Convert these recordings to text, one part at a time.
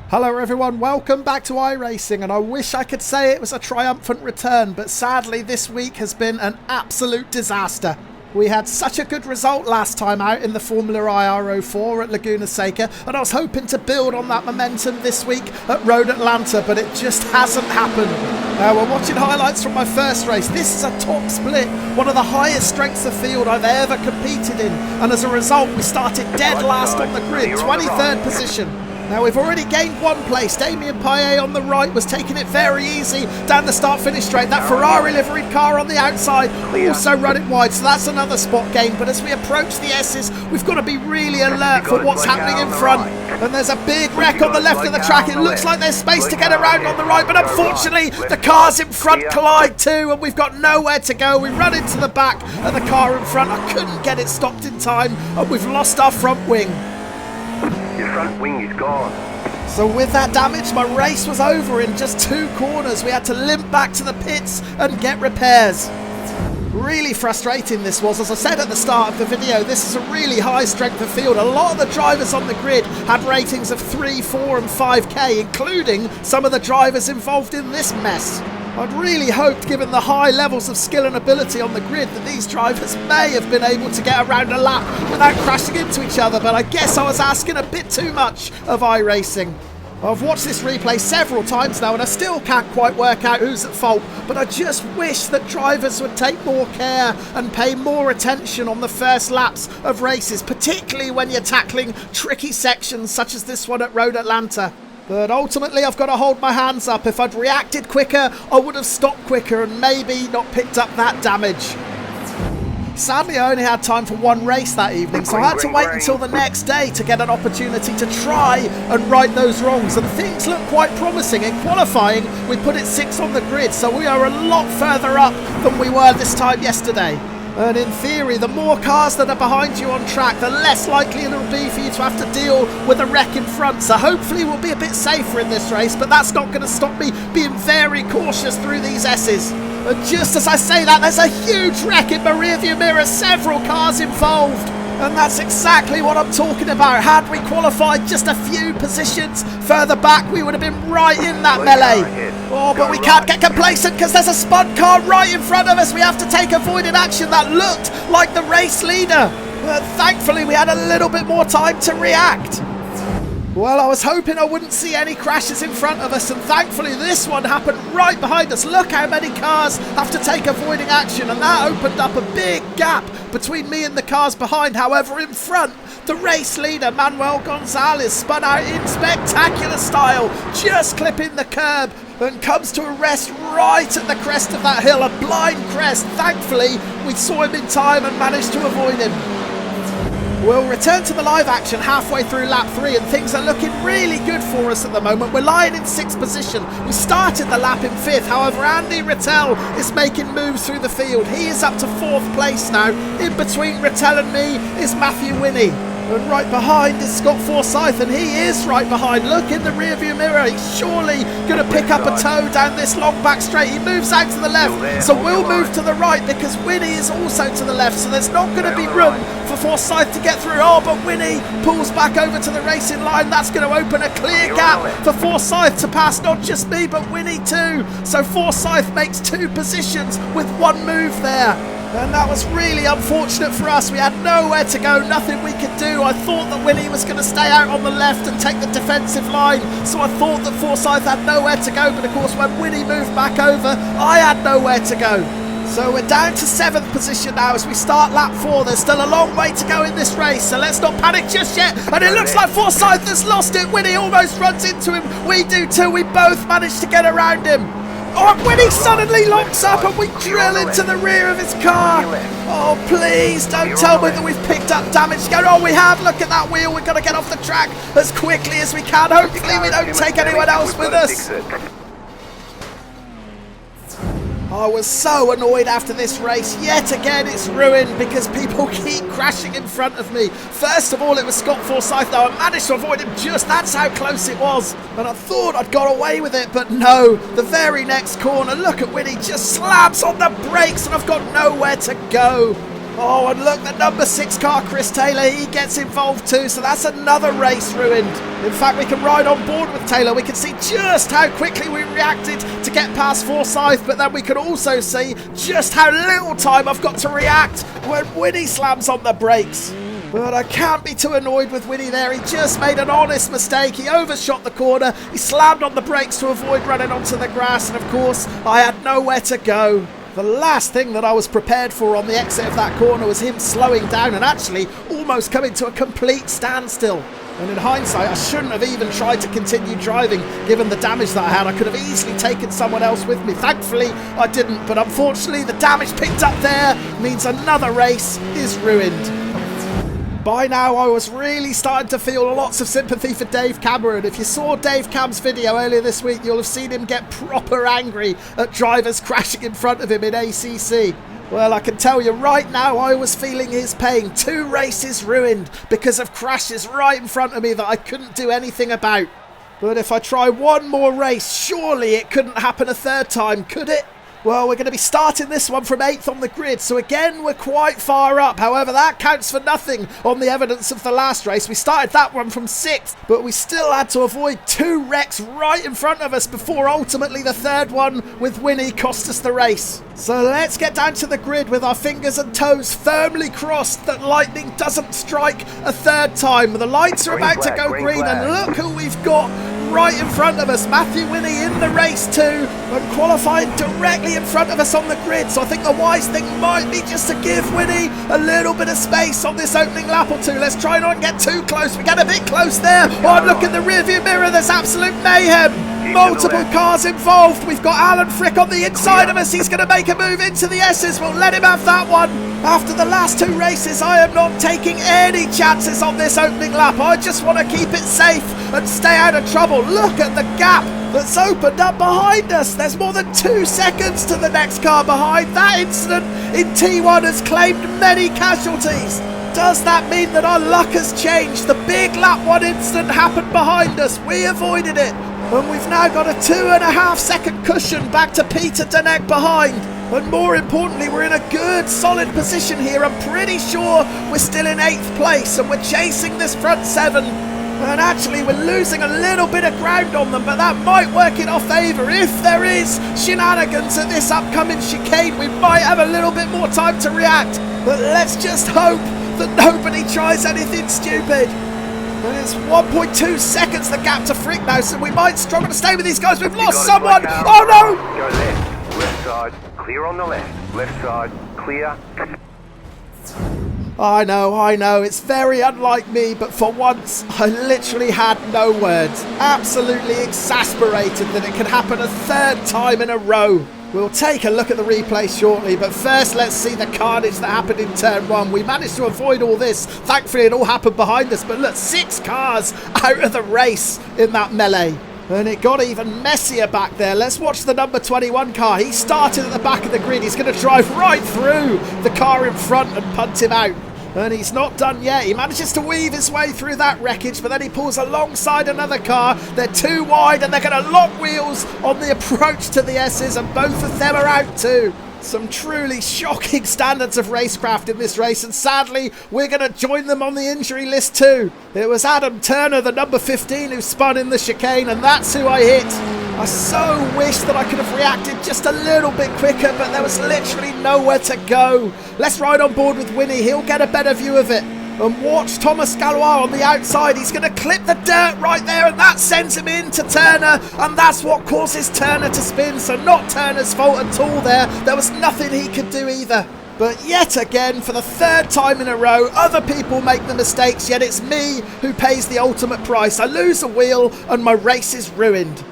Hello everyone, welcome back to iRacing, and I wish I could say it was a triumphant return, but sadly this week has been an absolute disaster. We had such a good result last time out in the Formula iR-04 at Laguna Seca, and I was hoping to build on that momentum this week at Road Atlanta, but it just hasn't happened. Now we're watching highlights from my first race. This is a top split, one of the highest strengths of field I've ever competed in, and as a result we started dead last on the grid, 23rd position. Now we've already gained one place. Damien Paillet on the right was taking it very easy down the start-finish straight. That Ferrari liveried car on the outside also running wide, so that's another spot gain. But as we approach the S's, we've got to be really alert for what's happening in front. And there's a big wreck on the left of the track. It looks like there's space to get around on the right, but unfortunately the cars in front collide too, and we've got nowhere to go. We run into the back of the car in front. I couldn't get it stopped in time, and we've lost our front wing. Your front wing is gone. So with that damage, my race was over in just 2 corners. We had to limp back to the pits and get repairs. Really frustrating this was. As I said at the start of the video, this is a really high strength of field. A lot of the drivers on the grid had ratings of 3, 4 and 5k, including some of the drivers involved in this mess. I'd really hoped, given the high levels of skill and ability on the grid, that these drivers may have been able to get around a lap without crashing into each other, but I guess I was asking a bit too much of iRacing. I've watched this replay several times now and I still can't quite work out who's at fault, but I just wish that drivers would take more care and pay more attention on the first laps of races, particularly when you're tackling tricky sections such as this one at Road Atlanta. But ultimately I've got to hold my hands up. If I'd reacted quicker, I would have stopped quicker and maybe not picked up that damage. Sadly, I only had time for one race that evening, so I had to wait until the next day to get an opportunity to try and right those wrongs, and things look quite promising. In qualifying, we put it 6th on the grid, so we are a lot further up than we were this time yesterday. And in theory, the more cars that are behind you on track, the less likely it'll be for you to have to deal with a wreck in front. So hopefully we'll be a bit safer in this race, but that's not going to stop me being very cautious through these S's. And just as I say that, there's a huge wreck in my rearview mirror, several cars involved. And that's exactly what I'm talking about. Had we qualified just a few positions further back, we would have been right in that melee. Oh, but we can't get complacent because there's a spun car right in front of us. We have to take avoided action. That looked like the race leader. But thankfully, we had a little bit more time to react. Well, I was hoping I wouldn't see any crashes in front of us, and thankfully this one happened right behind us. Look how many cars have to take avoiding action, and that opened up a big gap between me and the cars behind. However, in front, the race leader, Manuel Gonzalez, spun out in spectacular style, just clipping the curb, and comes to a rest right at the crest of that hill, a blind crest. Thankfully, we saw him in time and managed to avoid him. We'll return to the live action halfway through lap 3, and things are looking really good for us at the moment. We're lying in 6th position. We started the lap in 5th. However, Andy Rattel is making moves through the field. He is up to 4th place now. In between Rattel and me is Matthew Winnie. And right behind is Scott Forsyth, and he is right behind. Look in the rearview mirror. He's surely going to pick up a toe down this long back straight. He moves out to the left, so we'll move to the right because Winnie is also to the left, so there's not going to be room for Forsyth to get through. Oh, but Winnie pulls back over to the racing line. That's going to open a clear gap for Forsyth to pass not just me, but Winnie too. So Forsyth makes 2 positions with 1 move there. And that was really unfortunate for us. We had nowhere to go, nothing we could do. I thought that Winnie was going to stay out on the left and take the defensive line, so I thought that Forsyth had nowhere to go, but of course when Winnie moved back over, I had nowhere to go. So we're down to 7th position now as we start lap 4. There's still a long way to go in this race, so let's not panic just yet. And it looks like Forsyth has lost it. Winnie almost runs into him. We do too. We both managed to get around him. Oh, and Winnie suddenly locks up and we drill into the rear of his car. Oh, please don't tell me that we've picked up damage. Oh, we have. Look at that wheel. We've got to get off the track as quickly as we can. Hopefully we don't take anyone else with us. I was so annoyed after this race. Yet again, it's ruined because people keep crashing in front of me. First of all, it was Scott Forsyth, though. I managed to avoid him just. That's how close it was. And I thought I'd got away with it, but no. The very next corner, look at Winnie, just slams on the brakes and I've got nowhere to go. Oh, and look, the number 6 car, Chris Taylor, he gets involved too, so that's another race ruined. In fact, we can ride on board with Taylor. We can see just how quickly we reacted to get past Forsyth, but then we can also see just how little time I've got to react when Winnie slams on the brakes. But I can't be too annoyed with Winnie there. He just made an honest mistake. He overshot the corner. He slammed on the brakes to avoid running onto the grass, and of course, I had nowhere to go. The last thing that I was prepared for on the exit of that corner was him slowing down and actually almost coming to a complete standstill. And in hindsight, I shouldn't have even tried to continue driving given the damage that I had. I could have easily taken someone else with me. Thankfully, I didn't. But unfortunately, the damage picked up there means another race is ruined. By now, I was really starting to feel lots of sympathy for Dave Cameron. If you saw Dave Cam's video earlier this week, you'll have seen him get proper angry at drivers crashing in front of him in ACC. Well, I can tell you right now, I was feeling his pain. 2 races ruined because of crashes right in front of me that I couldn't do anything about. But if I try one more race, surely it couldn't happen a third time, could it? Well, we're going to be starting this one from 8th on the grid, so again, we're quite far up. However, that counts for nothing on the evidence of the last race. We started that one from 6th, but we still had to avoid 2 wrecks right in front of us before ultimately the third one with Winnie cost us the race. So let's get down to the grid with our fingers and toes firmly crossed that lightning doesn't strike a third time. The lights are about to go green, and look who we've got right in front of us. Matthew Winnie in the race too, and qualifying directly in front of us on the grid. So I think the wise thing might be just to give Winnie a little bit of space on this opening lap or two. Let's try not get too close. We get a bit close there. Oh, look in the rearview mirror. There's absolute mayhem. Multiple cars involved. We've got Alan Frick on the inside of us. He's going to make a move into the S's. We'll let him have that one. After the last 2 races, I am not taking any chances on this opening lap. I just want to keep it safe and stay out of trouble. Look at the gap that's opened up behind us. There's more than 2 seconds to the next car behind. That incident in T1 has claimed many casualties. Does that mean that our luck has changed? The big lap 1 incident happened behind us. We avoided it. And we've now got a 2.5 second cushion back to Peter Deneck behind. And more importantly, we're in a good, solid position here. I'm pretty sure we're still in 8th place and we're chasing this front 7. And actually, we're losing a little bit of ground on them, but that might work in our favour. If there is shenanigans at this upcoming chicane, we might have a little bit more time to react. But let's just hope that nobody tries anything stupid. And it's 1.2 seconds the gap to Frick now, so we might struggle to stay with these guys. We've lost someone. Oh no! Go left side, clear on the left side, clear. I know, it's very unlike me, but for once, I literally had no words. Absolutely exasperated that it could happen a third time in a row. We'll take a look at the replay shortly, but first let's see the carnage that happened in turn 1. We managed to avoid all this. Thankfully, it all happened behind us, but look, 6 cars out of the race in that melee. And it got even messier back there. Let's watch the number 21 car. He started at the back of the grid. He's going to drive right through the car in front and punt him out. And he's not done yet. He manages to weave his way through that wreckage, but then he pulls alongside another car. They're too wide and they're going to lock wheels on the approach to the S's, and both of them are out too. Some truly shocking standards of racecraft in this race, and sadly we're going to join them on the injury list too. It was Adam Turner, the number 15, who spun in the chicane, and that's who I hit. I so wish that I could have reacted just a little bit quicker, but there was literally nowhere to go. Let's ride on board with Winnie. He'll get a better view of it. And watch Thomas Galois on the outside. He's going to clip the dirt right there, and that sends him into Turner, and that's what causes Turner to spin. So not Turner's fault at all there. There was nothing he could do either. But yet again, for the 3rd time in a row, other people make the mistakes, yet it's me who pays the ultimate price. I lose a wheel and my race is ruined.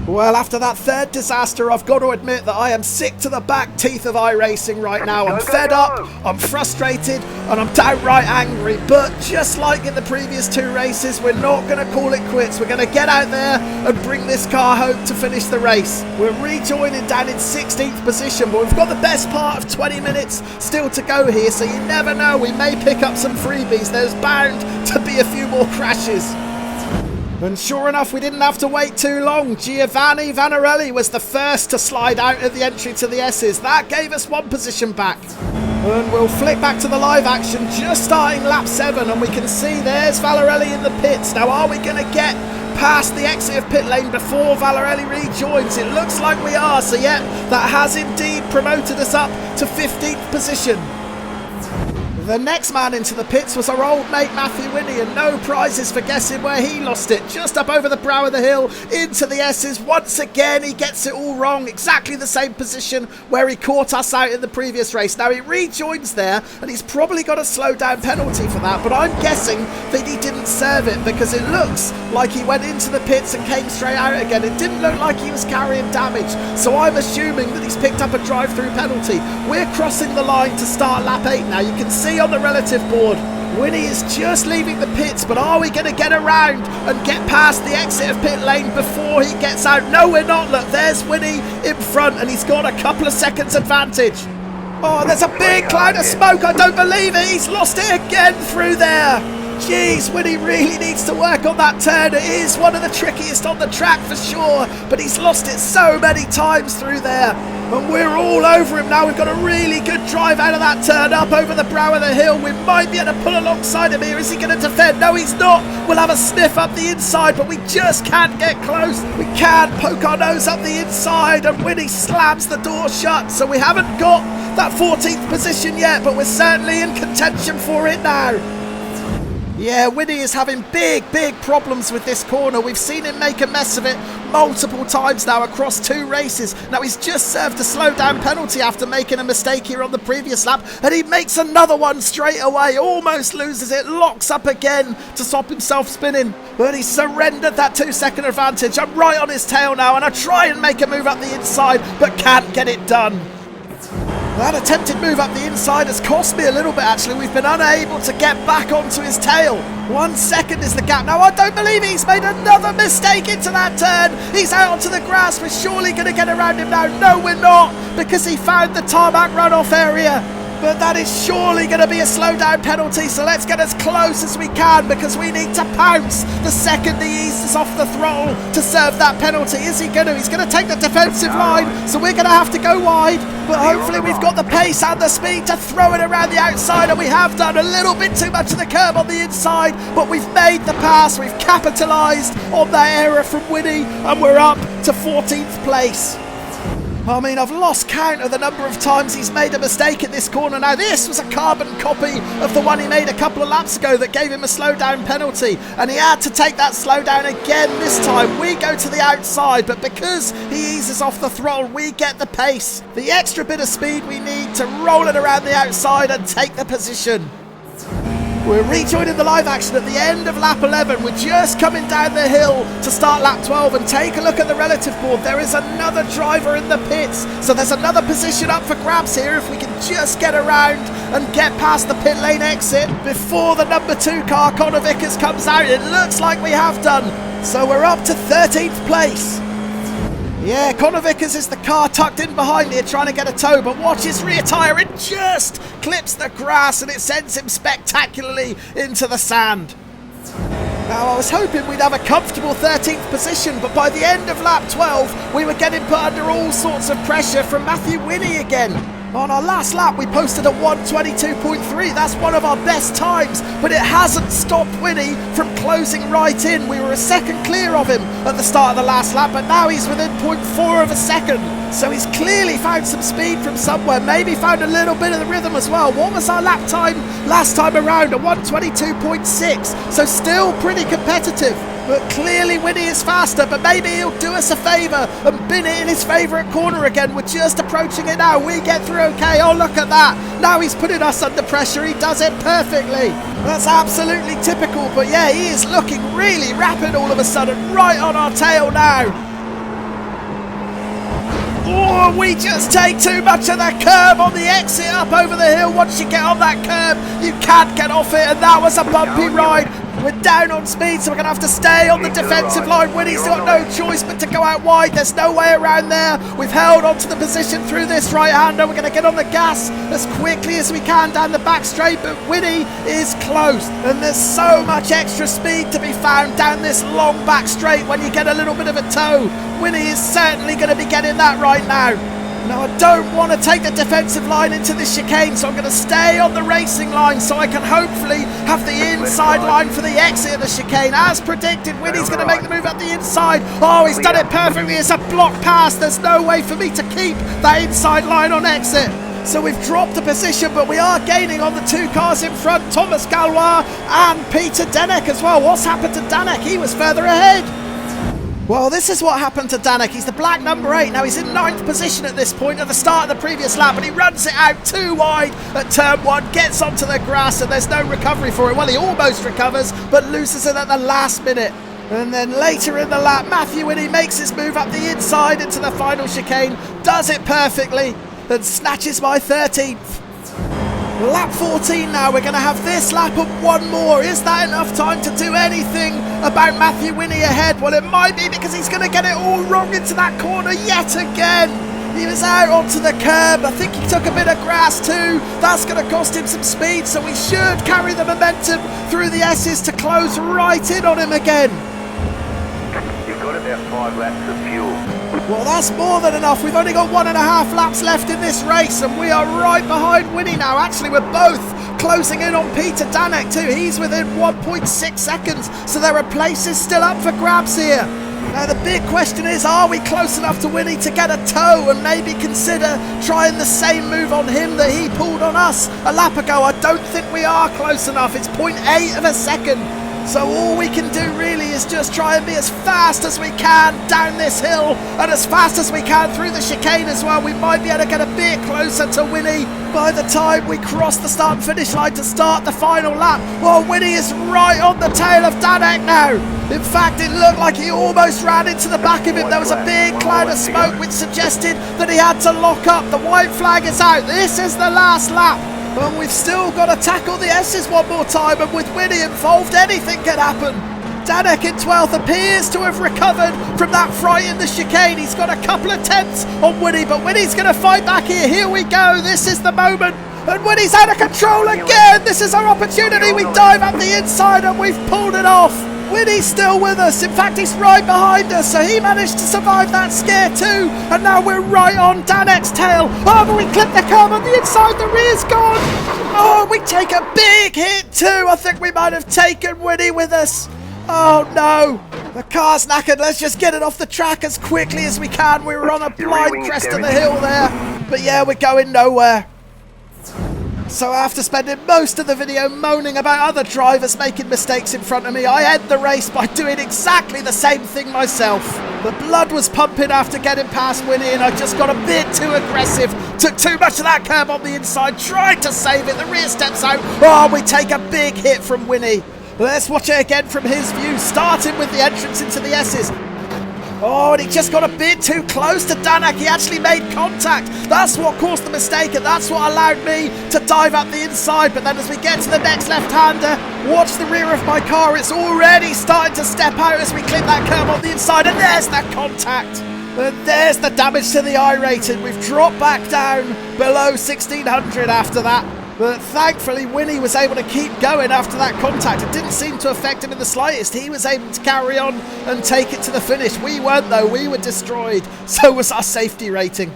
Well, after that 3rd disaster, I've got to admit that I am sick to the back teeth of iRacing right now. I'm fed up, I'm frustrated, and I'm downright angry. But just like in the previous 2 races, we're not going to call it quits. We're going to get out there and bring this car home to finish the race. We're rejoining down in 16th position, but we've got the best part of 20 minutes still to go here, so you never know, we may pick up some freebies. There's bound to be a few more crashes. And sure enough, we didn't have to wait too long. Giovanni Vanarelli was the first to slide out at the entry to the S's. That gave us 1 position back. And we'll flick back to the live action, just starting lap 7, and we can see there's Valerelli in the pits. Now, are we going to get past the exit of pit lane before Valerelli rejoins? It looks like we are, so yeah, that has indeed promoted us up to 15th position. The next man into the pits was our old mate Matthew Winnie, and no prizes for guessing where he lost it. Just up over the brow of the hill into the S's. Once again, he gets it all wrong. Exactly the same position where he caught us out in the previous race. Now he rejoins there, and he's probably got a slow down penalty for that, but I'm guessing that he didn't serve it because it looks like he went into the pits and came straight out again. It didn't look like he was carrying damage, so I'm assuming that he's picked up a drive-through penalty. We're crossing the line to start lap 8 now. You can see on the relative board, Winnie is just leaving the pits, but are we going to get around and get past the exit of pit lane before he gets out? No, we're not. Look, there's Winnie in front, and he's got a couple of seconds advantage. Oh, there's a big cloud of smoke. I don't believe it. He's lost it again through there. Jeez, Winnie really needs to work on that turn. It is one of the trickiest on the track for sure, but he's lost it so many times through there. And we're all over him now. We've got a really good drive out of that turn, up over the brow of the hill. We might be able to pull alongside him here. Is he going to defend? No, he's not. We'll have a sniff up the inside, but we just can't get close. We can't poke our nose up the inside, and Winnie slams the door shut. So we haven't got that 14th position yet, but we're certainly in contention for it now. Yeah, Winnie is having big problems with this corner. We've seen him make a mess of it multiple times now across 2 races. Now he's just served a slow down penalty after making a mistake here on the previous lap, and he makes another one straight away, almost loses it, locks up again to stop himself spinning, but he surrendered that 2-second advantage. I'm right on his tail now, and I try and make a move up the inside, but can't get it done. That attempted move up the inside has cost me a little bit actually. We've been unable to get back onto his tail. 1 second is the gap. Now I don't believe he's made another mistake into that turn. He's out onto the grass. We're surely going to get around him now. No, we're not, because he found the tarmac runoff area. But that is surely going to be a slow down penalty, so let's get as close as we can, because we need to pounce the second he eases off the throttle to serve that penalty. Is he going to? He's going to take the defensive line, so we're going to have to go wide, but hopefully we've got the pace and the speed to throw it around the outside, and we have done a little bit too much of the curb on the inside, but we've made the pass. We've capitalised on that error from Winnie, and we're up to 14th place. I mean, I've lost count of the number of times he's made a mistake in this corner. Now, this was a carbon copy of the one he made a couple of laps ago that gave him a slowdown penalty, and he had to take that slowdown again this time. We go to the outside, but because he eases off the throttle, we get the pace, the extra bit of speed we need to roll it around the outside and take the position. We're rejoining the live action at the end of lap 11. We're just coming down the hill to start lap 12, and take a look at the relative board. There is another driver in the pits, so there's another position up for grabs here if we can just get around and get past the pit lane exit before the number 2 car, Connor Vickers, comes out. It looks like we have done, so we're up to 13th place. Yeah, Connor Vickers is the car tucked in behind here trying to get a tow, but watch his rear tyre, it just clips the grass and it sends him spectacularly into the sand. Now, I was hoping we'd have a comfortable 13th position, but by the end of lap 12, we were getting put under all sorts of pressure from Matthew Winnie again. On our last lap, we posted a 1:22.3. That's one of our best times, but it hasn't stopped Winnie from closing right in. We were a second clear of him at the start of the last lap, but now he's within 0.4 of a second. So he's clearly found some speed from somewhere, maybe found a little bit of the rhythm as well. What was our lap time last time around? A 1:22.6. So still pretty competitive. But clearly Winnie is faster, but maybe he'll do us a favour and bin it in his favourite corner again. We're just approaching it now. We get through okay. Oh, look at that. Now he's putting us under pressure. He does it perfectly. That's absolutely typical, but yeah, he is looking really rapid all of a sudden, right on our tail now. Oh, we just take too much of that curb on the exit up over the hill. Once you get on that curb, you can't get off it, and that was a bumpy ride. We're down on speed, so we're going to have to stay on the defensive line. Winnie's got no choice but to go out wide. There's no way around there. We've held onto the position through this right-hander. We're going to get on the gas as quickly as we can down the back straight, but Winnie is close, and there's so much extra speed to be found down this long back straight when you get a little bit of a tow. Winnie is certainly going to be getting that right now. Now I don't want to take the defensive line into this chicane, so I'm going to stay on the racing line so I can hopefully have the inside line for the exit of the chicane. As predicted, Winnie's going to make the move up the inside. Oh, he's done it perfectly. It's a block pass. There's no way for me to keep that inside line on exit. So we've dropped the position, but we are gaining on the two cars in front, Thomas Galois and Peter Denek as well. What's happened to Denek? He was further ahead. Well, this is what happened to Danek. He's the black number 8. Now he's in 9th position at this point at the start of the previous lap, and he runs it out too wide at turn 1, gets onto the grass, and there's no recovery for it. Well, he almost recovers, but loses it at the last minute. And then later in the lap, Matthew Winnie makes his move up the inside into the final chicane, does it perfectly, and snatches my 13th. Lap 14 now, we're going to have this lap and one more. Is that enough time to do anything about Matthew Winnie ahead? Well, it might be, because he's going to get it all wrong into that corner yet again. He was out onto the curb. I think he took a bit of grass too. That's going to cost him some speed, so we should carry the momentum through the S's to close right in on him again. You've got about 5 laps of fuel. Well, that's more than enough. We've only got 1.5 laps left in this race, and we are right behind Winnie now. Actually, we're both closing in on Peter Danek too. He's within 1.6 seconds, so there are places still up for grabs here. Now, the big question is, are we close enough to Winnie to get a tow and maybe consider trying the same move on him that he pulled on us a lap ago? I don't think we are close enough. It's 0.8 of a second. So all we can do really is just try and be as fast as we can down this hill, and as fast as we can through the chicane as well. We might be able to get a bit closer to Winnie by the time we cross the start and finish line to start the final lap. Well, Winnie is right on the tail of Danek now. In fact, it looked like he almost ran into the back of him. There was a big cloud of smoke which suggested that he had to lock up. The white flag is out. This is the last lap. And we've still got to tackle the S's one more time, and with Winnie involved, anything can happen. Danek in 12th appears to have recovered from that fright in the chicane. He's got a couple of tenths on Winnie, but Winnie's going to fight back here. Here we go. This is the moment. And Winnie's out of control again. This is our opportunity. We dive up the inside and we've pulled it off. Winnie's still with us. In fact, he's right behind us, so he managed to survive that scare too. And now we're right on Danek's tail. Oh, but we clip the curb on the inside. The rear's gone. Oh, we take a big hit too. I think we might have taken Winnie with us. Oh no, the car's knackered. Let's just get it off the track as quickly as we can. We were on a blind crest of the hill there. But yeah, we're going nowhere. So after spending most of the video moaning about other drivers making mistakes in front of me, I end the race by doing exactly the same thing myself. The blood was pumping after getting past Winnie, and I just got a bit too aggressive. Took too much of that curb on the inside, tried to save it. The rear steps out. Oh, we take a big hit from Winnie. Let's watch it again from his view, starting with the entrance into the S's. Oh, and he just got a bit too close to Danek. He actually made contact. That's what caused the mistake, and that's what allowed me to dive up the inside. But then as we get to the next left-hander, watch the rear of my car. It's already starting to step out as we clip that curb on the inside, and there's that contact. And there's the damage to the iRacing. We've dropped back down below 1600 after that. But thankfully, Winnie was able to keep going after that contact. It didn't seem to affect him in the slightest. He was able to carry on and take it to the finish. We weren't, though. We were destroyed. So was our safety rating.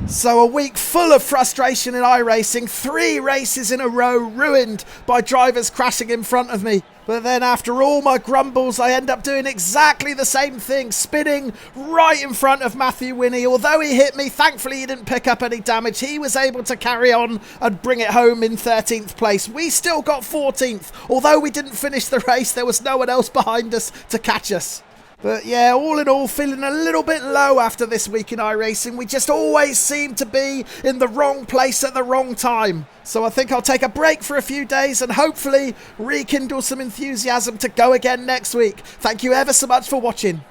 So a week full of frustration in iRacing. 3 races in a row ruined by drivers crashing in front of me. But then after all my grumbles, I end up doing exactly the same thing, spinning right in front of Matthew Winnie. Although he hit me, thankfully he didn't pick up any damage. He was able to carry on and bring it home in 13th place. We still got 14th. Although we didn't finish the race, there was no one else behind us to catch us. But yeah, all in all, feeling a little bit low after this week in iRacing. We just always seem to be in the wrong place at the wrong time. So I think I'll take a break for a few days and hopefully rekindle some enthusiasm to go again next week. Thank you ever so much for watching.